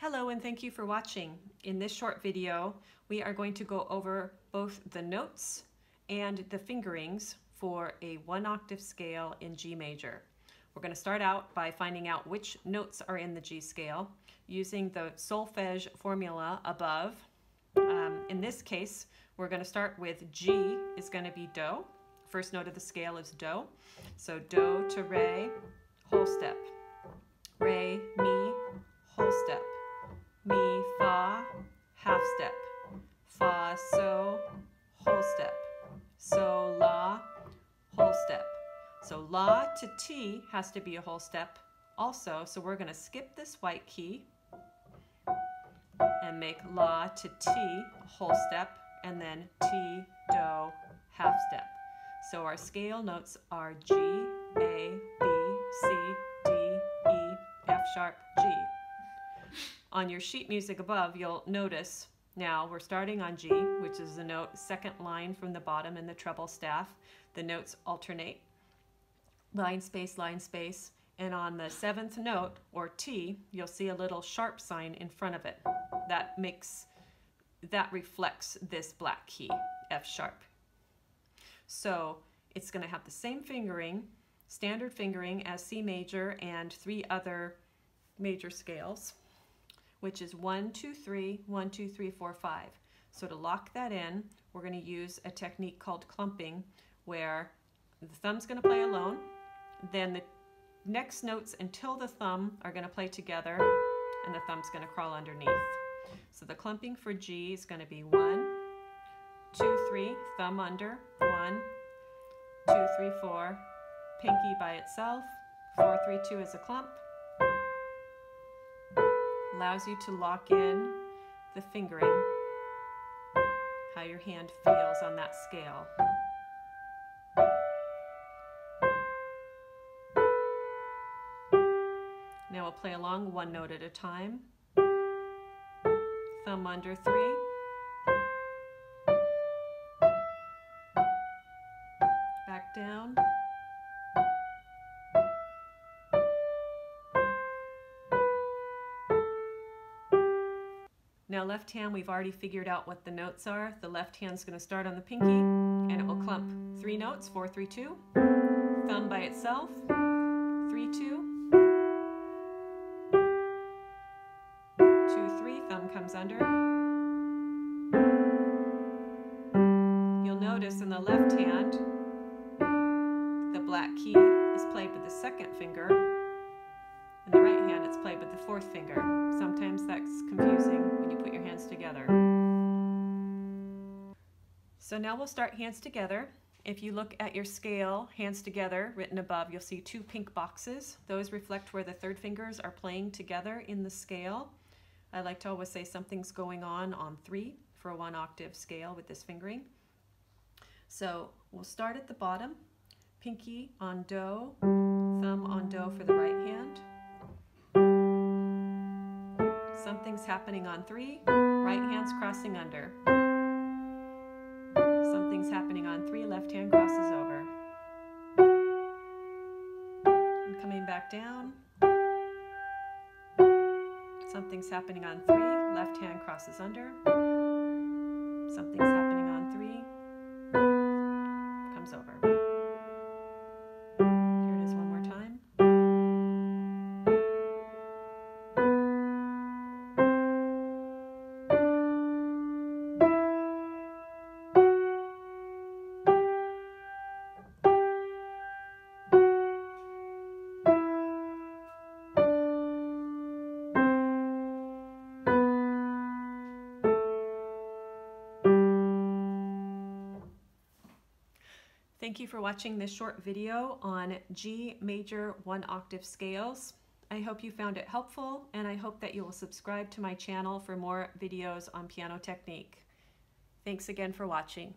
Hello and thank you for watching. In this short video, we are going to go over both the notes and the fingerings for a 1-octave scale in G major. We're going to start out by finding out which notes are in the G scale using the solfège formula above. In this case, we're going to start with G is going to be Do. First note of the scale is Do. So Do to Re, whole step. Re, Mi, whole step. Mi, Fa, half step. Fa, So, whole step. So, La, whole step. So La to T has to be a whole step also, so we're going to skip this white key and make La to T a whole step, and then T, Do, half step. So our scale notes are G, A, B, C, D, E, F sharp, G. On your sheet music above, you'll notice now we're starting on G, which is the note second line from the bottom in the treble staff. The notes alternate, line, space, and on the 7th note, or T, you'll see a little sharp sign in front of it. That reflects this black key, F sharp. So it's going to have the same fingering, standard fingering as C major and 3 other major scales, which is 1, 2, 3, 1, 2, 3, 4, 5. So to lock that in, we're going to use a technique called clumping, where the thumb's going to play alone, then the next notes until the thumb are going to play together, and the thumb's going to crawl underneath. So the clumping for G is going to be 1, 2, 3, thumb under, 1, 2, 3, 4, pinky by itself, 4, 3, 2 is a clump. Allows you to lock in the fingering, how your hand feels on that scale. Now we'll play along one note at a time. Thumb under 3. Back down. Now left hand, we've already figured out what the notes are. The left hand's going to start on the pinky, and it will clump 3 notes, 4, 3, 2. Thumb by itself, 3, 2. 2, 3, thumb comes under. You'll notice in the left hand, the black key is played with the 2nd finger. In the right hand, it's played with the 4th finger. Sometimes that's confusing when you put your hands together. So now we'll start hands together. If you look at your scale, hands together, written above, you'll see 2 pink boxes. Those reflect where the 3rd fingers are playing together in the scale. I like to always say something's going on 3 for a 1-octave scale with this fingering. So we'll start at the bottom, pinky on Do, thumb on Do for the right hand. Something's happening on 3, right hand's crossing under. Something's happening on 3, left hand crosses over. And coming back down. Something's happening on 3, left hand crosses under. Something's happening on 3, comes over. Here it is one more time. Thank you for watching this short video on G major 1-octave scales. I hope you found it helpful, and I hope that you will subscribe to my channel for more videos on piano technique. Thanks again for watching.